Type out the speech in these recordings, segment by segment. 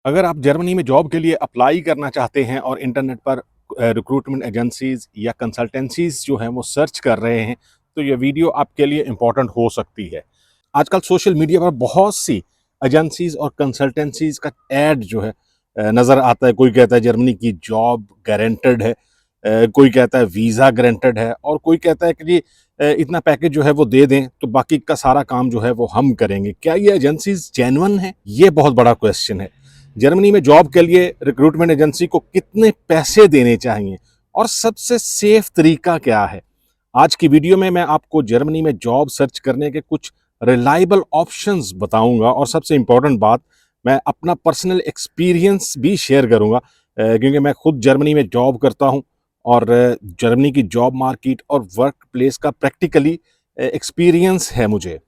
अगर आप जर्मनी में जॉब के लिए अप्लाई करना चाहते हैं और इंटरनेट पर रिक्रूटमेंट एजेंसीज या कंसल्टेंसीज जो हैं वो सर्च कर रहे हैं, तो ये वीडियो आपके लिए इम्पोर्टेंट हो सकती है। आजकल सोशल मीडिया पर बहुत सी एजेंसीज और कंसल्टेंसीज का ऐड जो है नज़र आता है। कोई कहता है जर्मनी की जॉब गारंटेड है, कोई कहता है वीज़ा गारंटेड है, और कोई कहता है कि जी इतना पैकेज जो है वो दे दें तो बाकी का सारा काम जो है वो हम करेंगे। क्या ये एजेंसीज जेन्युइन है? ये बहुत बड़ा क्वेश्चन है। जर्मनी में जॉब के लिए रिक्रूटमेंट एजेंसी को कितने पैसे देने चाहिए और सबसे सेफ तरीका क्या है? आज की वीडियो में मैं आपको जर्मनी में जॉब सर्च करने के कुछ रिलायबल ऑप्शंस बताऊंगा, और सबसे इंपॉर्टेंट बात, मैं अपना पर्सनल एक्सपीरियंस भी शेयर करूंगा, क्योंकि मैं खुद जर्मनी में जॉब करता हूं और जर्मनी की जॉब मार्केट और वर्क प्लेस का प्रैक्टिकली एक्सपीरियंस है मुझे।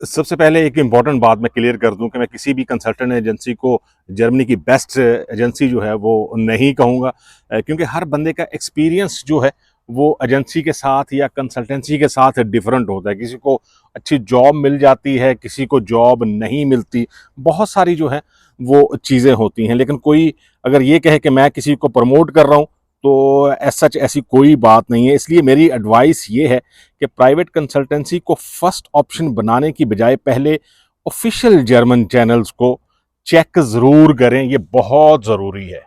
सबसे पहले एक इम्पॉर्टेंट बात मैं क्लियर कर दूं कि मैं किसी भी कंसल्टेंट एजेंसी को जर्मनी की बेस्ट एजेंसी जो है वो नहीं कहूँगा, क्योंकि हर बंदे का एक्सपीरियंस जो है वो एजेंसी के साथ या कंसल्टेंसी के साथ डिफरेंट होता है। किसी को अच्छी जॉब मिल जाती है, किसी को जॉब नहीं मिलती, बहुत सारी जो है वो चीज़ें होती हैं। लेकिन कोई अगर ये कहे कि मैं किसी को प्रमोट कर रहा हूँ, तो सच ऐसी कोई बात नहीं है। इसलिए मेरी एडवाइस ये है कि प्राइवेट कंसल्टेंसी को फर्स्ट ऑप्शन बनाने की बजाय पहले ऑफिशियल जर्मन चैनल्स को चेक ज़रूर करें, ये बहुत ज़रूरी है।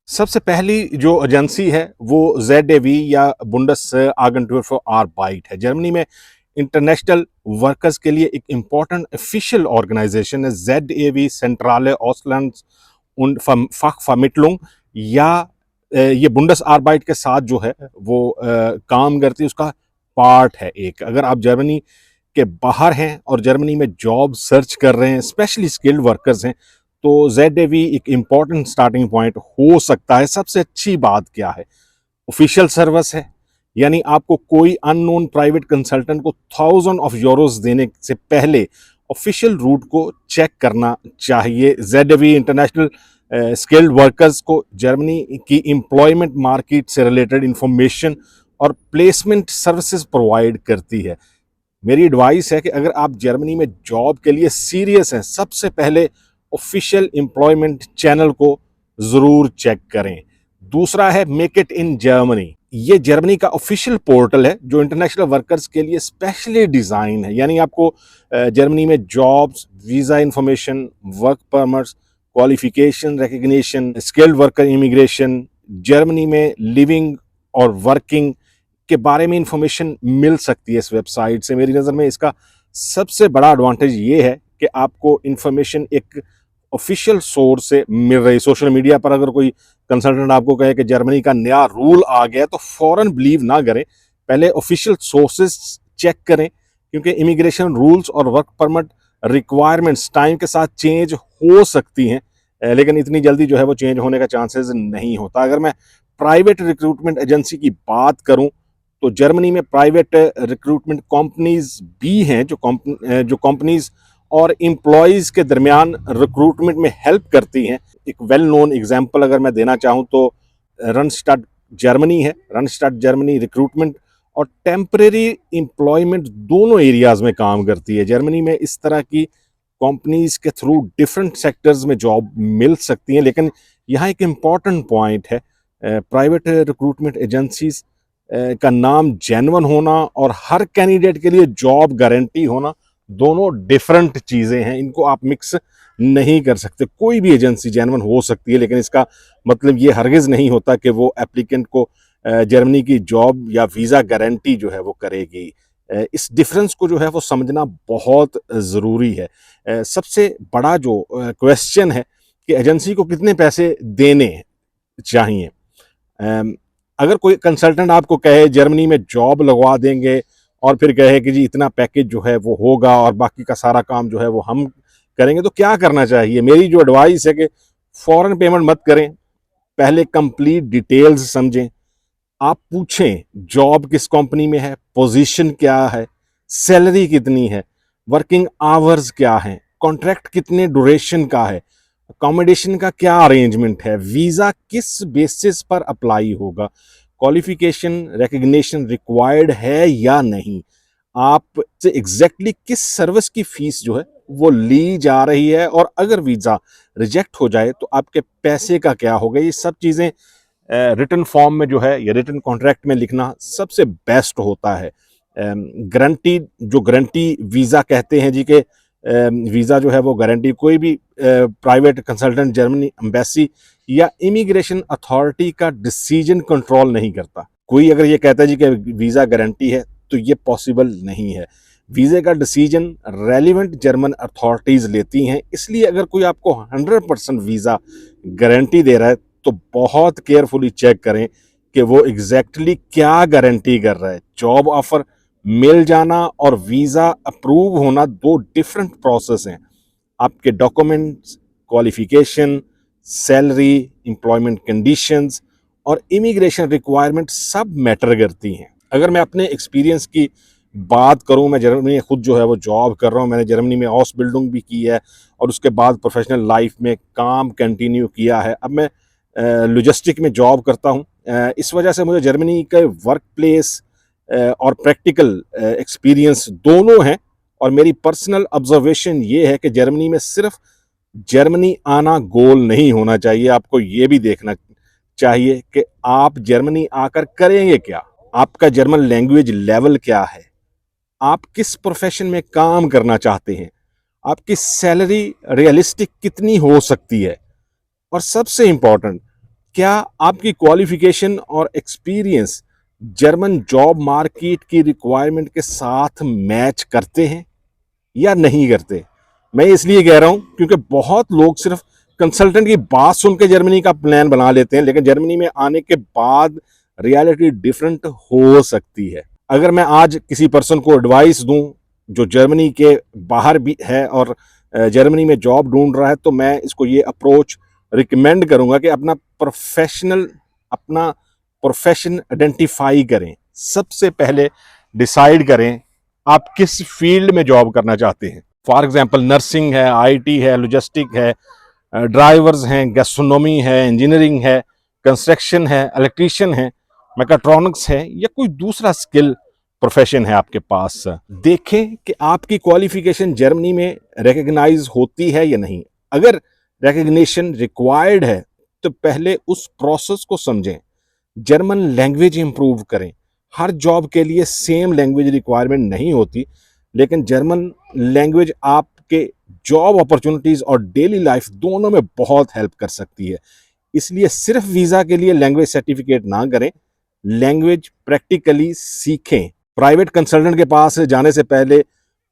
सबसे पहली जो एजेंसी है वो ZAV या बुंडस आगेंटूर फॉर आर्बाइट है। जर्मनी में इंटरनेशनल वर्कर्स के लिए एक इम्पॉर्टेंट ऑफिशियल ऑर्गेनाइजेशन है ZAV, सेंट्राले ऑसलैंड und Fachvermittlung, या ये बुंडस आर्बाइट के साथ जो है वो काम करती है, उसका पार्ट है एक। अगर आप जर्मनी के बाहर हैं और जर्मनी में जॉब सर्च कर रहे हैं, स्पेशली स्किल्ड वर्कर्स हैं, तो ZAV एक इम्पॉर्टेंट स्टार्टिंग पॉइंट हो सकता है। सबसे अच्छी बात क्या है? ऑफिशियल सर्विस है, यानी आपको कोई अननोन प्राइवेट कंसल्टेंट को €1000 देने से पहले ऑफिशियल रूट को चेक करना चाहिए। ZAV इंटरनेशनल स्किल्ड वर्कर्स को जर्मनी की एम्प्लॉयमेंट मार्केट से रिलेटेड इंफॉर्मेशन और प्लेसमेंट सर्विसेज प्रोवाइड करती है। मेरी एडवाइस है कि अगर आप जर्मनी में जॉब के लिए सीरियस हैं, सबसे पहले ऑफिशियल एम्प्लॉयमेंट चैनल को ज़रूर चेक करें। दूसरा है मेक इट इन जर्मनी। ये जर्मनी का ऑफिशियल पोर्टल है जो इंटरनेशनल वर्कर्स के लिए स्पेशली डिज़ाइन है। यानी आपको जर्मनी में jobs, visa information, work permits, qualification recognition, skilled worker immigration, Germany में लिविंग और वर्किंग के बारे में इंफॉर्मेशन मिल सकती है इस वेबसाइट से। मेरी नज़र में इसका सबसे बड़ा एडवांटेज ये है कि आपको इंफॉर्मेशन एक ऑफिशियल सोर्स से मिल रही। सोशल मीडिया पर अगर कोई कंसल्टेंट आपको कहे कि जर्मनी का नया रूल आ गया, तो फौरन बिलीव ना करें, पहले ऑफिशियल सोर्सेज चेक करें, क्योंकि इमिग्रेशन रूल्स और वर्क परमिट रिक्वायरमेंट्स टाइम के साथ चेंज हो सकती हैं, लेकिन इतनी जल्दी जो है वो चेंज होने का चांसेस नहीं होता। अगर मैं प्राइवेट रिक्रूटमेंट एजेंसी की बात करूं, तो जर्मनी में प्राइवेट रिक्रूटमेंट कंपनीज भी हैं जो कंपनीज और एम्प्लॉयज़ के दरमियान रिक्रूटमेंट में हेल्प करती हैं। एक वेल नोन एग्जांपल अगर मैं देना चाहूँ तो रनस्टाड जर्मनी है। रनस्टाड जर्मनी रिक्रूटमेंट और टेम्परेरी एम्प्लॉयमेंट दोनों एरियाज़ में काम करती है। जर्मनी में इस तरह की कंपनीज के थ्रू डिफरेंट सेक्टर्स में जॉब मिल सकती हैं, लेकिन यहाँ एक इम्पॉर्टेंट पॉइंट है, प्राइवेट रिक्रूटमेंट एजेंसीज का नाम जेन्युइन होना और हर कैंडिडेट के लिए जॉब गारंटी होना दोनों डिफरेंट चीज़ें हैं। इनको आप मिक्स नहीं कर सकते। कोई भी एजेंसी जेन्युइन हो सकती है, लेकिन इसका मतलब ये हरगिज़ नहीं होता कि वो एप्लीकेंट को जर्मनी की जॉब या वीज़ा गारंटी जो है वो करेगी। इस डिफरेंस को जो है वो समझना बहुत ज़रूरी है। सबसे बड़ा जो क्वेश्चन है कि एजेंसी को कितने पैसे देने चाहिए। अगर कोई कंसल्टेंट आपको कहे जर्मनी में जॉब लगवा देंगे और फिर कहे कि जी इतना पैकेज जो है वो होगा और बाकी का सारा काम जो है वो हम करेंगे, तो क्या करना चाहिए? मेरी जो एडवाइस है कि फौरन पेमेंट मत करें, पहले कंप्लीट डिटेल्स समझें। आप पूछें जॉब किस कंपनी में है, पोजीशन क्या है, सैलरी कितनी है, वर्किंग आवर्स क्या हैं, कॉन्ट्रैक्ट कितने ड्यूरेशन का है, अकोमोडेशन का क्या अरेंजमेंट है, वीज़ा किस बेसिस पर अप्लाई होगा, क्वालिफिकेशन रिकग्निशन रिक्वायर्ड है या नहीं, आप से एग्जैक्टली किस सर्विस की फीस जो है वो ली जा रही है, और अगर वीज़ा रिजेक्ट हो जाए तो आपके पैसे का क्या होगा। ये सब चीज़ें रिटन फॉर्म में जो है या रिटन कॉन्ट्रैक्ट में लिखना सबसे बेस्ट होता है। गारंटी, जो गारंटी वीज़ा कहते हैं जी के वीज़ा जो है वो गारंटी कोई भी प्राइवेट कंसल्टेंट, जर्मनी एम्बेसी या इमिग्रेशन अथॉरिटी का डिसीजन कंट्रोल नहीं करता। कोई अगर ये कहता है जी कि वीज़ा गारंटी है, तो ये पॉसिबल नहीं है। वीज़े का डिसीजन रेलिवेंट जर्मन अथॉरिटीज़ लेती हैं, इसलिए अगर कोई आपको 100% वीज़ा गारंटी दे रहा है तो बहुत केयरफुली चेक करें कि वो एग्जैक्टली क्या गारंटी कर रहा है। जॉब ऑफर मिल जाना और वीज़ा अप्रूव होना दो डिफरेंट प्रोसेस हैं। आपके documents, qualification, salary, employment conditions और इमिग्रेशन रिक्वायरमेंट सब मैटर करती हैं। अगर मैं अपने एक्सपीरियंस की बात करूं, मैं जर्मनी में खुद जो है वो जॉब कर रहा हूं। मैंने जर्मनी में हाउसबिल्डिंग भी की है और उसके बाद प्रोफेशनल लाइफ में काम कंटिन्यू किया है। अब मैं लॉजिस्टिक में जॉब करता हूं। इस वजह से मुझे जर्मनी के वर्क प्लेस और प्रैक्टिकल एक्सपीरियंस दोनों हैं। और मेरी पर्सनल ऑब्जर्वेशन ये है कि जर्मनी में सिर्फ जर्मनी आना गोल नहीं होना चाहिए, आपको ये भी देखना चाहिए कि आप जर्मनी आकर करेंगे क्या, आपका जर्मन लैंग्वेज लेवल क्या है, आप किस प्रोफेशन में काम करना चाहते हैं, आपकी सैलरी रियलिस्टिक कितनी हो सकती है, और सबसे इंपॉर्टेंट, क्या आपकी क्वालिफिकेशन और एक्सपीरियंस जर्मन जॉब मार्केट की रिक्वायरमेंट के साथ मैच करते हैं या नहीं करते। मैं इसलिए कह रहा हूं क्योंकि बहुत लोग सिर्फ कंसल्टेंट की बात सुन के जर्मनी का प्लान बना लेते हैं, लेकिन जर्मनी में आने के बाद रियलिटी डिफरेंट हो सकती है। अगर मैं आज किसी पर्सन को एडवाइस दूं जो जर्मनी के बाहर भी है और जर्मनी में जॉब ढूंढ रहा है, तो मैं इसको ये अप्रोच रिकमेंड करूंगा कि अपना प्रोफेशन आइडेंटिफाई करें। सबसे पहले डिसाइड करें आप किस फील्ड में जॉब करना चाहते हैं। फॉर एग्जांपल नर्सिंग है, आईटी है, लॉजिस्टिक है, ड्राइवर्स हैं, गैस्ट्रोनॉमी है, इंजीनियरिंग है, कंस्ट्रक्शन है, इलेक्ट्रीशियन है, मैकाट्रॉनिक्स है, या कोई दूसरा स्किल प्रोफेशन है आपके पास। देखें कि आपकी क्वालिफिकेशन जर्मनी में रिकग्नाइज होती है या नहीं। अगर रिकग्निशन रिक्वायर्ड है तो पहले उस प्रोसेस को समझें। जर्मन लैंग्वेज इंप्रूव करें। हर जॉब के लिए सेम लैंग्वेज रिक्वायरमेंट नहीं होती, लेकिन जर्मन लैंग्वेज आपके जॉब अपॉर्चुनिटीज और डेली लाइफ दोनों में बहुत हेल्प कर सकती है। इसलिए सिर्फ वीजा के लिए लैंग्वेज सर्टिफिकेट ना करें, लैंग्वेज प्रैक्टिकली सीखें। प्राइवेट कंसल्टेंट के पास जाने से पहले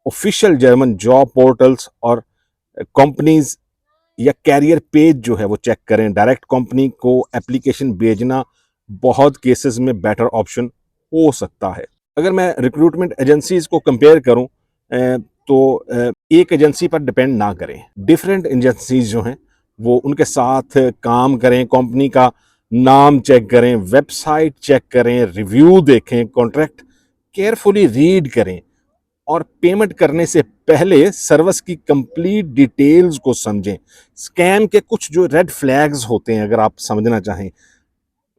ऑफिशियल जर्मन जॉब पोर्टल्स और कंपनीज या कैरियर पेज जो है वो चेक करें। डायरेक्ट कंपनी को एप्लीकेशन भेजना बहुत केसेस में बेटर ऑप्शन हो सकता है। अगर मैं रिक्रूटमेंट एजेंसीज को कंपेयर करूं तो एक एजेंसी पर डिपेंड ना करें। डिफरेंट एजेंसीज जो हैं वो उनके साथ काम करें, कंपनी का नाम चेक करें, वेबसाइट चेक करें, रिव्यू देखें, कॉन्ट्रैक्ट केयरफुली रीड करें और पेमेंट करने से पहले सर्विस की कंप्लीट डिटेल्स को समझें। स्कैम के कुछ जो रेड फ्लैग्स होते हैं अगर आप समझना चाहें,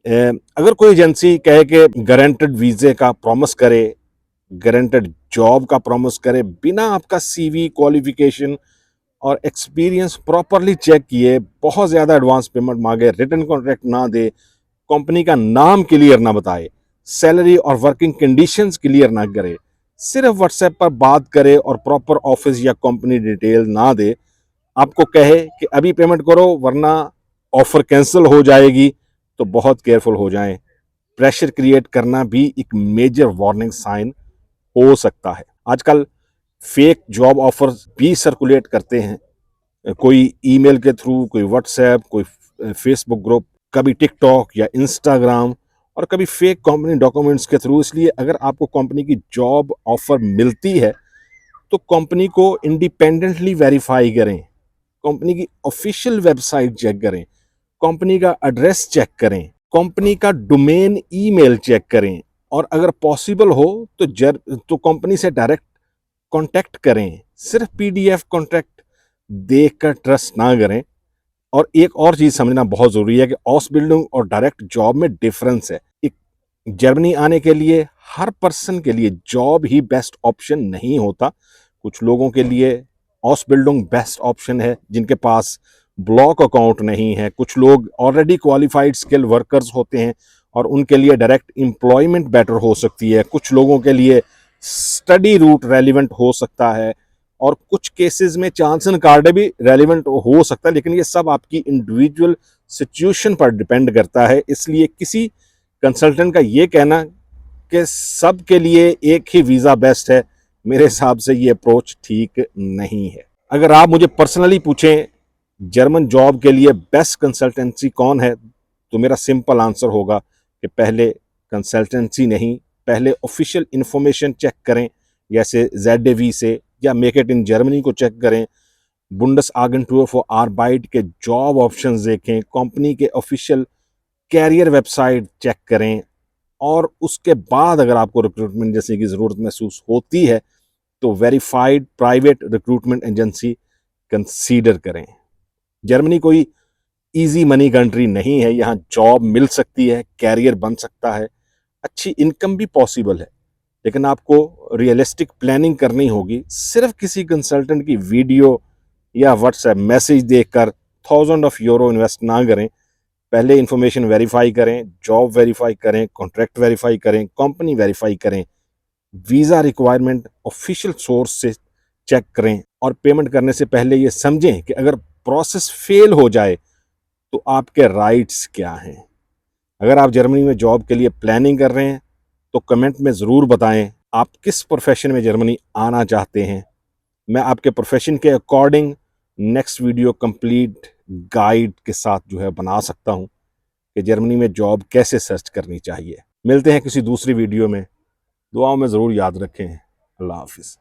अगर कोई एजेंसी कहे कि गारंटेड वीजे का प्रॉमिस करे, गारंटेड जॉब का प्रॉमिस करे, बिना आपका सीवी, क्वालिफिकेशन और एक्सपीरियंस प्रॉपरली चेक किए बहुत ज़्यादा एडवांस पेमेंट मांगे, रिटर्न कॉन्ट्रैक्ट ना दे, कंपनी का नाम क्लियर ना बताए, सैलरी और वर्किंग कंडीशंस क्लियर ना करे, सिर्फ व्हाट्सएप पर बात करे और प्रॉपर ऑफिस या कंपनी डिटेल ना दे, आपको कहे कि अभी पेमेंट करो वरना ऑफर कैंसिल हो जाएगी, तो बहुत केयरफुल हो जाएं। प्रेशर क्रिएट करना भी एक मेजर वार्निंग साइन हो सकता है। आजकल फेक जॉब ऑफर्स भी सर्कुलेट करते हैं, कोई ईमेल के थ्रू, कोई व्हाट्सएप, कोई फेसबुक ग्रुप, कभी टिकटॉक या इंस्टाग्राम, और कभी फेक कंपनी डॉक्यूमेंट्स के थ्रू। इसलिए अगर आपको कंपनी की जॉब ऑफर मिलती है तो कंपनी को इंडिपेंडेंटली वेरीफाई करें, कंपनी की ऑफिशियल वेबसाइट चेक करें, कंपनी का एड्रेस चेक करें, कंपनी का डोमेन ईमेल चेक करें, और अगर पॉसिबल हो तो कंपनी से डायरेक्ट कांटेक्ट करें। सिर्फ पीडीएफ कॉन्ट्रैक्ट देखकर ट्रस्ट ना करें। और एक और चीज समझना बहुत जरूरी है कि हाउस बिल्डिंग और डायरेक्ट जॉब में डिफरेंस है। एक जर्मनी आने के लिए हर पर्सन के लिए जॉब ही बेस्ट ऑप्शन नहीं होता। कुछ लोगों के लिए ऑसबिल्डिंग बेस्ट ऑप्शन है जिनके पास ब्लॉक अकाउंट नहीं है। कुछ लोग ऑलरेडी क्वालिफाइड स्किल वर्कर्स होते हैं और उनके लिए डायरेक्ट एम्प्लॉयमेंट बेटर हो सकती है। कुछ लोगों के लिए स्टडी रूट रेलिवेंट हो सकता है और कुछ केसेस में चांस एंड कार्ड भी रेलिवेंट हो सकता है, लेकिन ये सब आपकी इंडिविजुअल सिचुएशन पर डिपेंड करता है। इसलिए किसी कंसल्टेंट का ये कहना कि सब के लिए एक ही वीज़ा बेस्ट है, मेरे हिसाब से ये अप्रोच ठीक नहीं है। अगर आप मुझे पर्सनली पूछें जर्मन जॉब के लिए बेस्ट कंसल्टेंसी कौन है, तो मेरा सिंपल आंसर होगा कि पहले कंसल्टेंसी नहीं, पहले ऑफिशियल इंफॉर्मेशन चेक करें, जैसे ZAV से या मेक इट इन जर्मनी को चेक करें, बुंडेसआगेंटूर फॉर आर्बाइट के जॉब ऑप्शंस देखें, कंपनी के ऑफिशियल कैरियर वेबसाइट चेक करें और उसके बाद अगर आपको रिक्रूटमेंट एजेंसी की ज़रूरत महसूस होती है तो verified private recruitment agency consider करें। जर्मनी कोई इजी मनी कंट्री नहीं है, यहाँ जॉब मिल सकती है, कैरियर बन सकता है, अच्छी इनकम भी पॉसिबल है, लेकिन आपको रियलिस्टिक प्लानिंग करनी होगी। सिर्फ किसी कंसल्टेंट की वीडियो या व्हाट्सएप मैसेज देखकर €1000 इन्वेस्ट ना करें। पहले इंफॉर्मेशन वेरीफाई करें, जॉब वेरीफाई करें, कॉन्ट्रैक्ट वेरीफाई करें, कंपनी वेरीफाई करें, वीज़ा रिक्वायरमेंट ऑफिशियल सोर्स से चेक करें और पेमेंट करने से पहले ये समझें कि अगर प्रोसेस फेल हो जाए तो आपके राइट्स क्या हैं। अगर आप जर्मनी में जॉब के लिए प्लानिंग कर रहे हैं तो कमेंट में ज़रूर बताएं आप किस प्रोफेशन में जर्मनी आना चाहते हैं। मैं आपके प्रोफेशन के according next video complete guide के साथ जो है बना सकता हूं कि जर्मनी में जॉब कैसे सर्च करनी चाहिए। मिलते हैं किसी दूसरी वीडियो में, दुआओं में ज़रूर याद रखें। अल्लाह हाफिज़।